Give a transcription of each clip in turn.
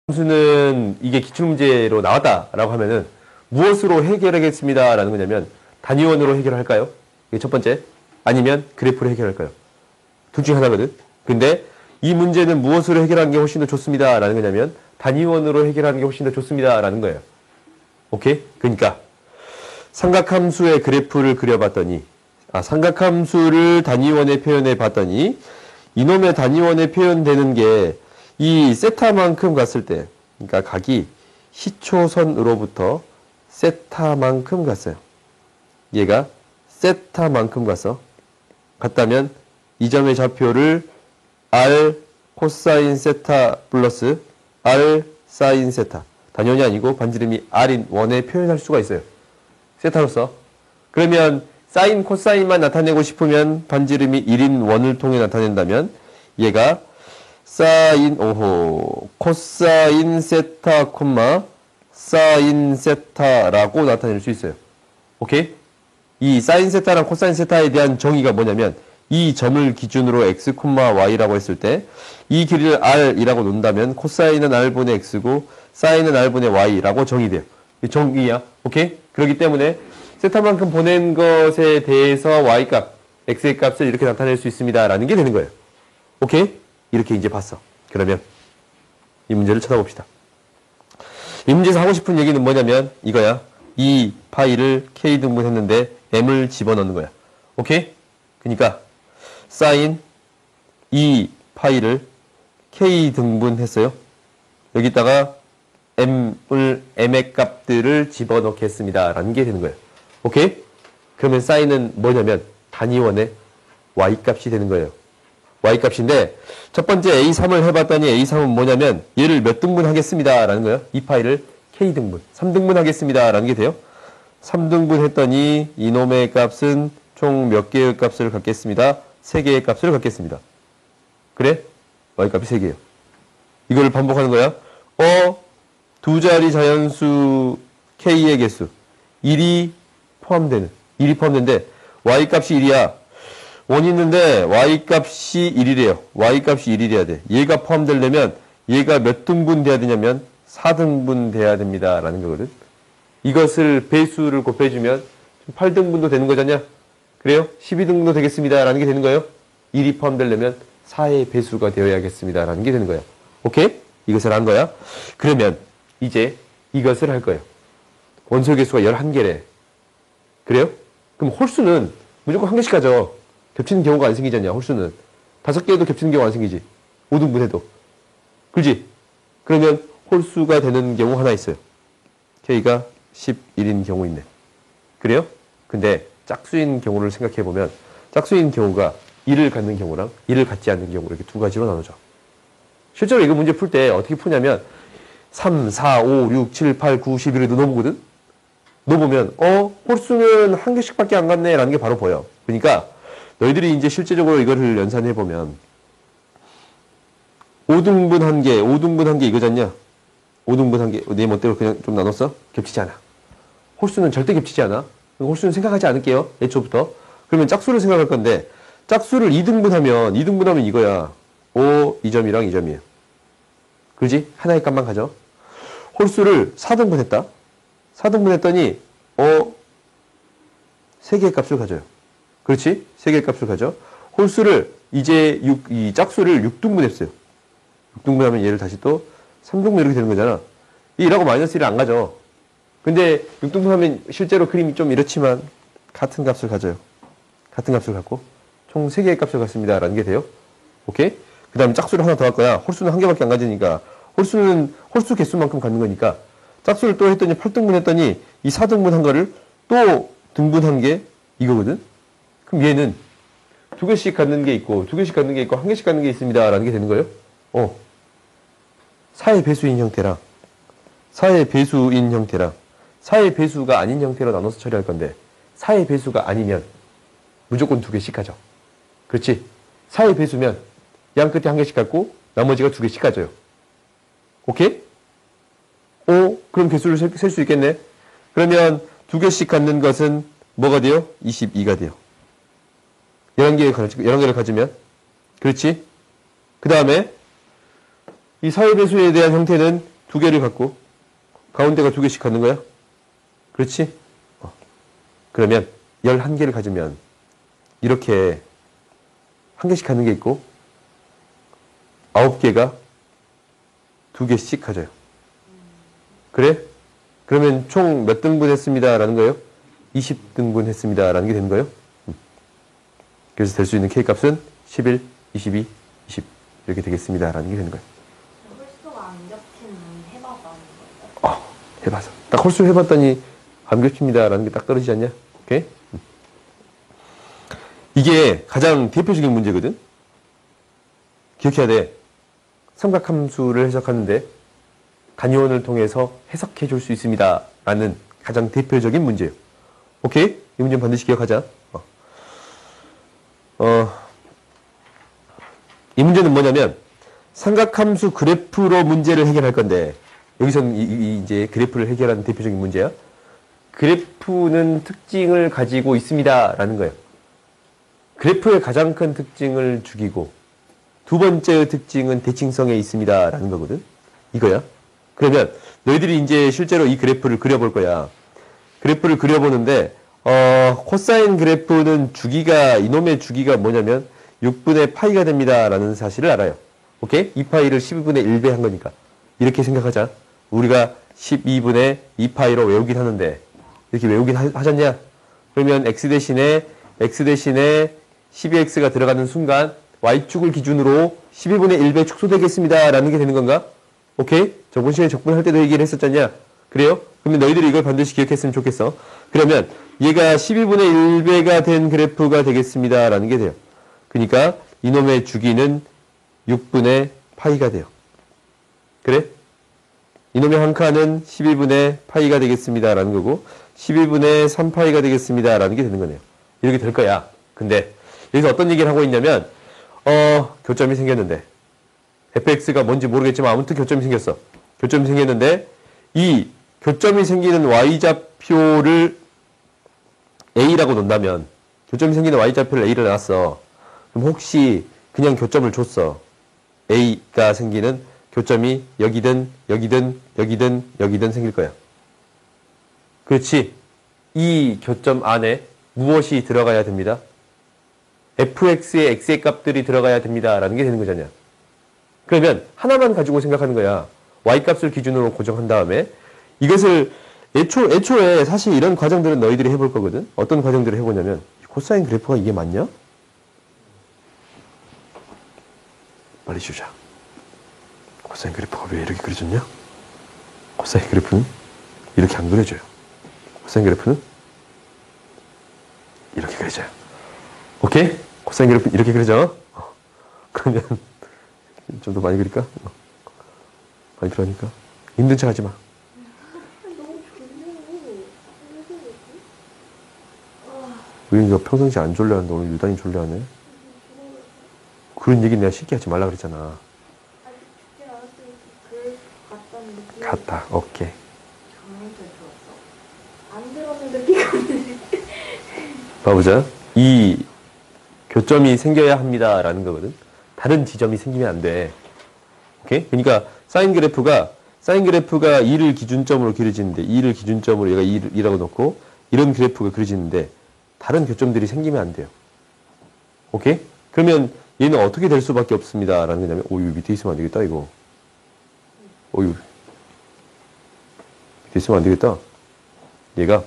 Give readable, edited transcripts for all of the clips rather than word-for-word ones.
함수는 이게 기출문제로 나왔다라고 하면은 무엇으로 해결하겠습니다 라는 거냐면 단위원으로 해결할까요? 이게 첫 번째. 아니면 그래프로 해결할까요? 둘 중에 하나거든. 근데 이 문제는 무엇으로 해결하는 게 훨씬 더 좋습니다 라는 거냐면 단위원으로 해결하는 게 훨씬 더 좋습니다 라는 거예요. 오케이? 그러니까 삼각함수의 그래프를 그려봤더니 삼각함수를 단위원에 표현해 봤더니 이놈의 단위원에 표현되는 게 이 세타만큼 갔을 때, 그러니까 각이 시초선으로부터 세타만큼 갔어요. 얘가 세타만큼 갔다면 이 점의 좌표를 R 코사인 세타 플러스 R 사인 세타, 단위원이 아니고 반지름이 R인 원에 표현할 수가 있어요. 세타로서. 그러면 사인 코사인만 나타내고 싶으면 반지름이 1인 원을 통해 나타낸다면 얘가 코사인 세타 콤마 사인 세타라고 나타낼 수 있어요. 오케이? 이 사인 세타랑 코사인 세타에 대한 정의가 뭐냐면 이 점을 기준으로 x, y라고 했을 때 이 길이를 r이라고 놓는다면 코사인은 r분의 x고 사인은 r분의 y라고 정의돼요. 이 정의야. 오케이? 그렇기 때문에 세타만큼 보낸 것에 대해서 y값, x의 값을 이렇게 나타낼 수 있습니다. 라는 게 되는 거예요. 오케이? 이렇게 이제 봤어. 그러면 이 문제를 쳐다봅시다. 이 문제에서 하고 싶은 얘기는 뭐냐면 이거야. 이 파이를 k등분 했는데 m을 집어넣는 거야. 오케이? 그러니까 사인 이 파이를 k등분 했어요. 여기다가 m의 값들을 집어넣겠습니다. 라는 게 되는 거예요. 오케이? 그러면 사인은 뭐냐면 단위원의 y값이 되는 거예요. y값인데 첫 번째 a3을 해봤더니 a3은 뭐냐면 얘를 몇 등분 하겠습니다 라는 거예요. 이 파이를 k등분, 3등분 하겠습니다 라는 게 돼요. 3등분 했더니 이놈의 값은 총 몇 개의 값을 갖겠습니다. 3개의 값을 갖겠습니다. 그래? y값이 3개예요. 이걸 반복하는 거야. 두 자리 자연수 k의 개수 1이 포함되는데 y값이 1이야. 원이 있는데 y값이 1이래요. y값이 1이 돼야 돼. 얘가 포함되려면 얘가 몇 등분 돼야 되냐면 4등분 돼야 됩니다. 라는 거거든. 이것을 배수를 곱해주면 8등분도 되는 거잖냐? 그래요? 12등분도 되겠습니다. 라는 게 되는 거예요. 1이 포함되려면 4의 배수가 되어야겠습니다. 라는 게 되는 거예요. 오케이? 이것을 한 거야. 그러면 이제 이것을 할 거예요. 원소 개수가 11개래. 그래요? 그럼 홀수는 무조건 한 개씩 가져. 겹치는 경우가 안 생기잖냐, 홀수는. 5개도 겹치는 경우가 안 생기지. 5등분 해도. 그렇지? 그러면 홀수가 되는 경우 하나 있어요. k가 11인 경우 있네. 그래요? 근데 짝수인 경우를 생각해보면 짝수인 경우가 1을 갖는 경우랑 1을 갖지 않는 경우 이렇게 두 가지로 나누죠. 실제로 이거 문제 풀 때 어떻게 푸냐면 3, 4, 5, 6, 7, 8, 9, 11을 넣어보거든? 넣어보면 홀수는 한 개씩밖에 안 갔네 라는 게 바로 보여. 그러니까 너희들이 이제 실제적으로 이거를 연산해보면 5등분 한 개 이거잖냐? 5등분 한 개, 내 멋대로 그냥 좀 나눴어? 겹치지 않아. 홀수는 절대 겹치지 않아. 홀수는 생각하지 않을게요. 애초부터. 그러면 짝수를 생각할 건데 짝수를 2등분하면 이거야. 2점이랑 2점이에요. 그지? 하나의 값만 가져. 홀수를 4등분 했다. 4등분 했더니 3개의 값을 가져요. 그렇지? 3개의 값을 가져. 홀수를 이제 이 짝수를 6등분 했어요. 6등분 하면 얘를 다시 또 3등분 이렇게 되는 거잖아. 이 1하고 마이너스 1을 안 가져. 근데 6등분 하면 실제로 그림이 좀 이렇지만 같은 값을 가져요. 같은 값을 갖고 총 3개의 값을 갖습니다. 라는 게 돼요. 오케이? 그 다음에 짝수를 하나 더 할 거야. 홀수는 한 개밖에 안 가지니까 홀수는 홀수 개수만큼 갖는 거니까 짝수를 또 했더니 8등분 했더니 이 4등분 한 거를 또 등분한 게 이거거든? 그럼 얘는 2개씩 갖는 게 있고 2개씩 갖는 게 있고 1개씩 갖는 게 있습니다. 라는 게 되는 거예요. 4의 배수인 형태랑 4의 배수가 아닌 형태로 나눠서 처리할 건데 4의 배수가 아니면 무조건 2개씩 가져. 그렇지? 4의 배수면 양 끝에 1개씩 갖고 나머지가 2개씩 가져요. 오케이? 그럼 개수를 셀 수 있겠네. 그러면 2개씩 갖는 것은 뭐가 돼요? 22가 돼요. 11개를 가지면. 그렇지? 그 다음에 이 4의 배수에 대한 형태는 두 개를 갖고 가운데가 두 개씩 갖는 거야? 그렇지? 그러면 11개를 가지면 이렇게 한 개씩 갖는 게 있고 9개가 두 개씩 가져요. 그래? 그러면 총 몇 등분 했습니다 라는 거예요? 20등분 했습니다 라는 게 되는 거예요. 그래서 될 수 있는 K값은 11, 22, 20 이렇게 되겠습니다 라는 게 되는 거예요. 홀수가 안 겹치는 해봐서 하는 거예요? 해봐서. 딱 홀수 해봤더니 안 겹칩니다 라는 게 딱 떨어지지 않냐? 오케이? 이게 가장 대표적인 문제거든. 기억해야 돼. 삼각함수를 해석하는데 간이원을 통해서 해석해 줄 수 있습니다 라는 가장 대표적인 문제예요. 오케이? 이 문제는 반드시 기억하자. 이 문제는 뭐냐면 삼각함수 그래프로 문제를 해결할 건데 여기서는 이제 그래프를 해결하는 대표적인 문제야. 그래프는 특징을 가지고 있습니다 라는 거예요. 그래프의 가장 큰 특징을 죽이고 두 번째의 특징은 대칭성에 있습니다 라는 거거든. 이거야. 그러면 너희들이 이제 실제로 이 그래프를 그려볼 거야. 그래프를 그려보는데 코사인 그래프는 주기가 이놈의 주기가 뭐냐면 6분의 파이가 됩니다 라는 사실을 알아요. 오케이? 2파이를 12분의 1배 한 거니까 이렇게 생각하자. 우리가 12분의 2파이로 외우긴 하는데 이렇게 외우긴 하셨냐? 그러면 x 대신에 12x가 들어가는 순간 y축을 기준으로 12분의 1배 축소되겠습니다 라는 게 되는 건가? 오케이? 저번 시간에 적분할 때도 얘기를 했었잖냐? 그래요? 그러면 너희들이 이걸 반드시 기억했으면 좋겠어. 그러면 얘가 12분의 1배가 된 그래프가 되겠습니다 라는 게 돼요. 그러니까 이놈의 주기는 6분의 파이가 돼요. 그래? 이놈의 한 칸은 12분의 파이가 되겠습니다 라는 거고 11분의 3파이가 되겠습니다 라는 게 되는 거네요. 이렇게 될 거야. 근데 여기서 어떤 얘기를 하고 있냐면 교점이 생겼는데 fx가 뭔지 모르겠지만 아무튼 교점이 생겼어. 교점이 생겼는데 이 교점이 생기는 y좌표를 a라고 놓는다면 교점이 생기는 y좌표를 a를 놨어. 그럼 혹시 그냥 교점을 줬어. a가 생기는 교점이 여기든 여기든 여기든 여기든 생길 거야. 그렇지. 이 교점 안에 무엇이 들어가야 됩니다? fx의 x의 값들이 들어가야 됩니다 라는 게 되는 거잖아요. 그러면 하나만 가지고 생각하는 거야. y값을 기준으로 고정한 다음에 이것을 애초에 사실 이런 과정들은 너희들이 해볼 거거든. 어떤 과정들을 해보냐면 코사인 그래프가 이게 맞냐? 빨리 주자. 코사인 그래프가 왜 이렇게 그려졌냐? 코사인 그래프는 이렇게 안 그려져요. 코사인 그래프는 이렇게 그려져요. 오케이? 코사인 그래프 이렇게 그려져. 그러면 좀 더 많이 그릴까? 많이 필요하니까. 힘든 척 하지 마. 우리가 평상시 안 졸려하는데 오늘 유단히 졸려하네. 그런 얘기 내가 쉽게 하지 말라 그랬잖아. 같다. 오케이. 안 들었는데 피곤해. 봐보자. 이 교점이 생겨야 합니다 라는 거거든. 다른 지점이 생기면 안 돼. 오케이? 그러니까 사인 그래프가 2를 기준점으로 그려지는데 2를 기준점으로 얘가 2라고 놓고 이런 그래프가 그려지는데 다른 교점들이 생기면 안 돼요. 오케이? 그러면 얘는 어떻게 될 수밖에 없습니다 라는 거냐면 이거 밑에 있으면 안 되겠다 이거. 이거 밑에 있으면 안 되겠다. 얘가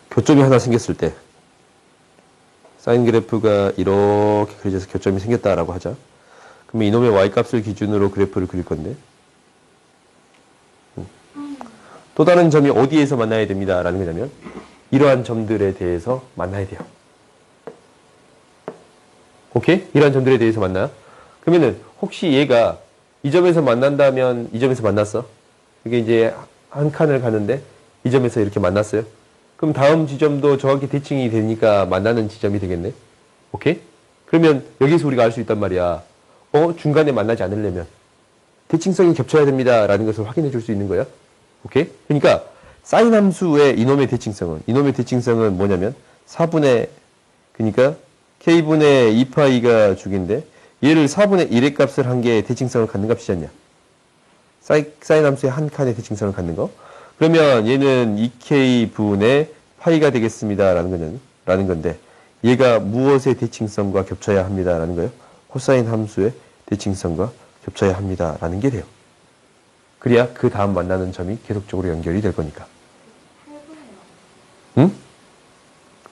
교점이 하나 생겼을 때 사인 그래프가 이렇게 그려져서 교점이 생겼다라고 하자. 그러면 이놈의 y값을 기준으로 그래프를 그릴 건데 또 다른 점이 어디에서 만나야 됩니다 라는 거냐면 이러한 점들에 대해서 만나야 돼요. 오케이? 이러한 점들에 대해서 만나. 그러면은 혹시 얘가 이 점에서 만난다면 이 점에서 만났어? 이게 이제 한 칸을 가는데 이 점에서 이렇게 만났어요. 그럼 다음 지점도 정확히 대칭이 되니까 만나는 지점이 되겠네. 오케이? 그러면 여기서 우리가 알 수 있단 말이야. 중간에 만나지 않으려면 대칭성이 겹쳐야 됩니다 라는 것을 확인해 줄 수 있는 거야. 오케이? 그러니까 사인 함수의 이놈의 대칭성은 뭐냐면 4분의 그러니까 k분의 2파이가 주기인데 얘를 4분의 1의 값을 한 게 대칭성을 갖는 값이지 않냐. 사인 함수의 한 칸의 대칭성을 갖는 거. 그러면 얘는 2k 분의 파이가 되겠습니다. 라는 건데, 얘가 무엇의 대칭성과 겹쳐야 합니다. 라는 거예요. 코사인 함수의 대칭성과 겹쳐야 합니다. 라는 게 돼요. 그래야 그 다음 만나는 점이 계속적으로 연결이 될 거니까. 8분의 응?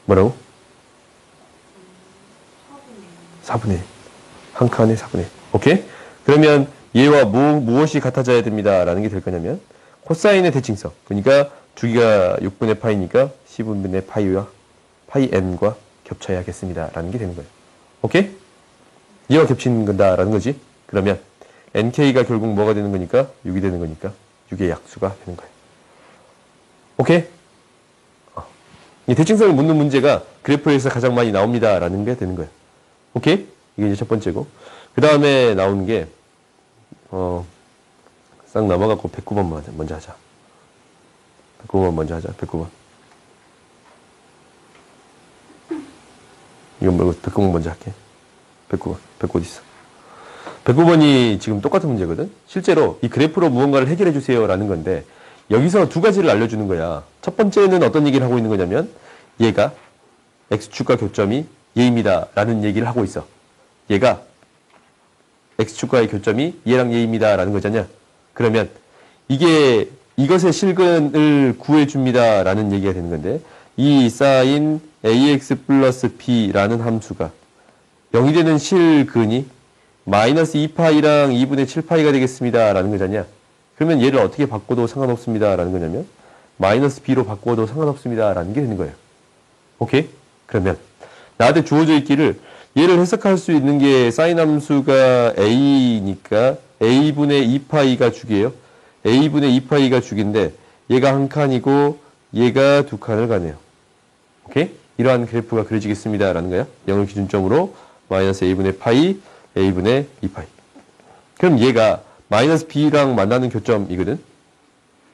뭐라고? 4분의 4분의 1. 한 칸에 4분의 1. 오케이? 그러면 얘와 무엇이 같아져야 됩니다. 라는 게 될 거냐면, 코사인의 대칭성. 그러니까 주기가 6분의 파이니까 10분의 파이와 파이 n과 겹쳐야겠습니다. 라는 게 되는 거예요. 오케이? 얘와 겹치는 건다라는 거지. 그러면 nk가 결국 뭐가 되는 거니까? 6이 되는 거니까 6의 약수가 되는 거예요. 오케이? 이 대칭성을 묻는 문제가 그래프에서 가장 많이 나옵니다. 라는 게 되는 거예요. 오케이? 이게 이제 첫 번째고. 그 다음에 나오는 게, 싹 넘어가고 109번 먼저 하자. 109번 먼저 하자. 109번. 이건 말고 109번 먼저 할게. 109번. 109 어디 있어? 109번이 지금 똑같은 문제거든? 실제로 이 그래프로 무언가를 해결해 주세요. 라는 건데, 여기서 두 가지를 알려주는 거야. 첫 번째는 어떤 얘기를 하고 있는 거냐면, 얘가 x축과 교점이 얘입니다. 라는 얘기를 하고 있어. 얘가 x축과의 교점이 얘랑 얘입니다. 라는 거잖냐? 그러면 이것의 실근을 구해줍니다. 라는 얘기가 되는 건데, 이 sin ax 플러스 b라는 함수가 0이 되는 실근이 마이너스 2파이랑 2분의 7파이가 되겠습니다. 라는 거잖냐? 그러면 얘를 어떻게 바꿔도 상관없습니다. 라는 거냐면, 마이너스 b로 바꿔도 상관없습니다. 라는 게 되는 거예요. 오케이? 그러면 나한테 주어져 있기를 얘를 해석할 수 있는 게 사인 함수가 a니까 a분의 2파이가 주기예요. a분의 2파이가 주기인데 얘가 한 칸이고 얘가 두 칸을 가네요. 오케이? 이러한 그래프가 그려지겠습니다. 라는 거야. 0을 기준점으로 마이너스 a분의 파이, a분의 2파이. 그럼 얘가 마이너스 b랑 만나는 교점이거든?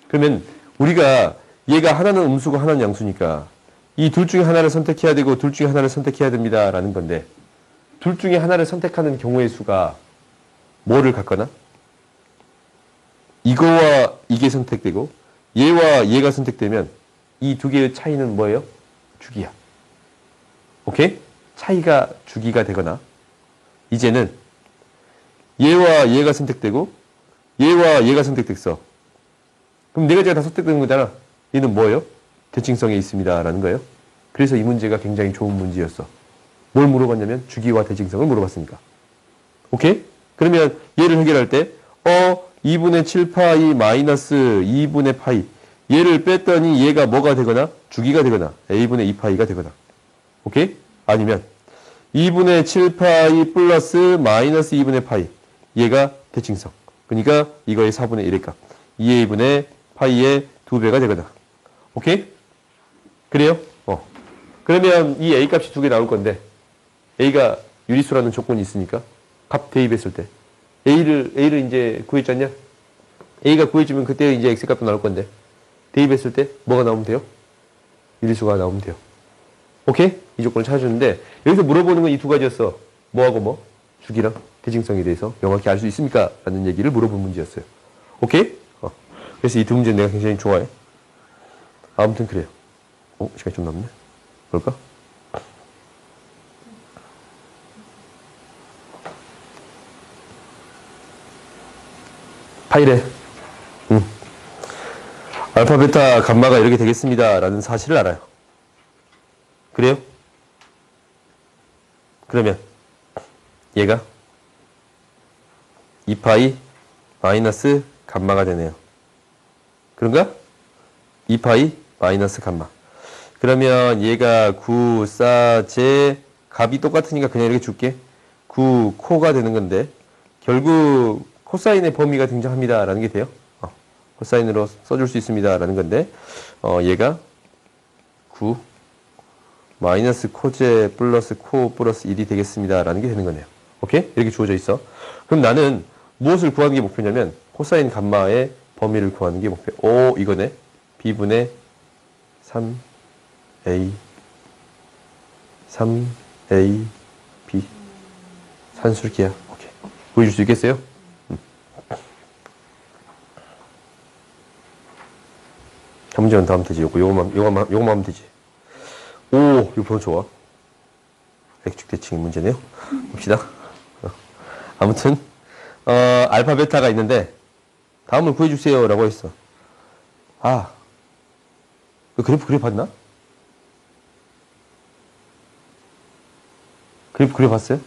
그러면 우리가 얘가 하나는 음수고 하나는 양수니까 이 둘 중에 하나를 선택해야 되고 둘 중에 하나를 선택해야 됩니다. 라는 건데, 둘 중에 하나를 선택하는 경우의 수가 뭐를 갖거나 이거와 이게 선택되고 얘와 얘가 선택되면 이 두 개의 차이는 뭐예요? 주기야. 오케이? 차이가 주기가 되거나 이제는 얘와 얘가 선택되고 얘와 얘가 선택됐어. 그럼 네 가지가 다 선택된 거잖아. 얘는 뭐예요? 대칭성에 있습니다. 라는 거예요. 그래서 이 문제가 굉장히 좋은 문제였어. 뭘 물어봤냐면 주기와 대칭성을 물어봤으니까. 오케이? 그러면 얘를 해결할 때 2분의 7파이 마이너스 2분의 파이 얘를 뺐더니 얘가 뭐가 되거나 주기가 되거나 a분의 2파이가 되거나 오케이? 아니면 2분의 7파이 플러스 마이너스 2분의 파이 얘가 대칭성. 그러니까 이거의 4분의 1의 값 2a분의 파이의 2배가 되거나 오케이? 그래요? 그러면 이 a 값이 두 개 나올 건데 a가 유리수라는 조건이 있으니까 값 대입했을 때 a를 이제 구했잖냐? a가 구해지면 그때 이제 x 값도 나올 건데 대입했을 때 뭐가 나오면 돼요? 유리수가 나오면 돼요. 오케이? 이 조건을 찾아주는데 여기서 물어보는 건 이 두 가지였어. 뭐하고 뭐? 주기랑 대칭성에 대해서 명확히 알 수 있습니까? 라는 얘기를 물어본 문제였어요. 오케이? 그래서 이 두 문제는 내가 굉장히 좋아해. 아무튼 그래요. 시간이 좀 남네. 그럴까? 파이래. 알파, 베타, 감마가 이렇게 되겠습니다. 라는 사실을 알아요. 그래요? 그러면 얘가 2파이 마이너스 감마가 되네요. 그런가? 2파이 마이너스 감마. 그러면 얘가 9, 4, 제 값이 똑같으니까 그냥 이렇게 줄게. 9, 코가 되는 건데 결국 코사인의 범위가 등장합니다. 라는 게 돼요. 코사인으로 써줄 수 있습니다. 라는 건데 얘가 9 마이너스 코제 플러스 코 플러스 1이 되겠습니다. 라는 게 되는 거네요. 오케이? 이렇게 주어져 있어. 그럼 나는 무엇을 구하는 게 목표냐면 코사인 감마의 범위를 구하는 게 목표. 이거네. b분의 3a 3a b 산술기야. 오케이. 보여줄 수 있겠어요? 한 문제만 더 하면 되지. 요거만 하면 되지. 오, 이거 번호 좋아. X축대칭 문제네요. 봅시다. 아무튼, 알파, 베타가 있는데, 다음을 구해주세요. 라고 했어. 아, 그 그래프 봤나? 그래프 봤어요?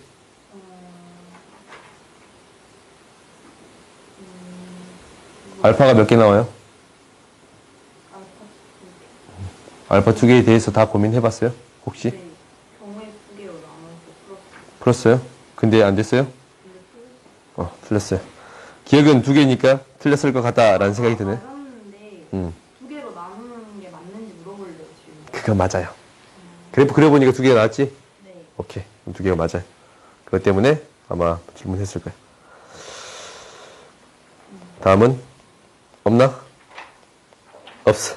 알파가 몇 개 나와요? 알파 두 개에 대해서 다 고민해봤어요? 혹시? 네. 경우의 두 개로 나눠서 풀었어요. 풀었어요? 근데 안 됐어요? 틀렸어요. 기억은 두 개니까 틀렸을 것 같다라는 생각이 드네. 맞았는데 음, 두 개로 나누는 게 맞는지 물어보려고 지금. 그거 맞아요. 그래프 그려보니까 두 개가 나왔지? 네. 오케이. 그럼 두 개가 맞아요. 그것 때문에 아마 질문했을 거예요. 다음은? 없나? 없어.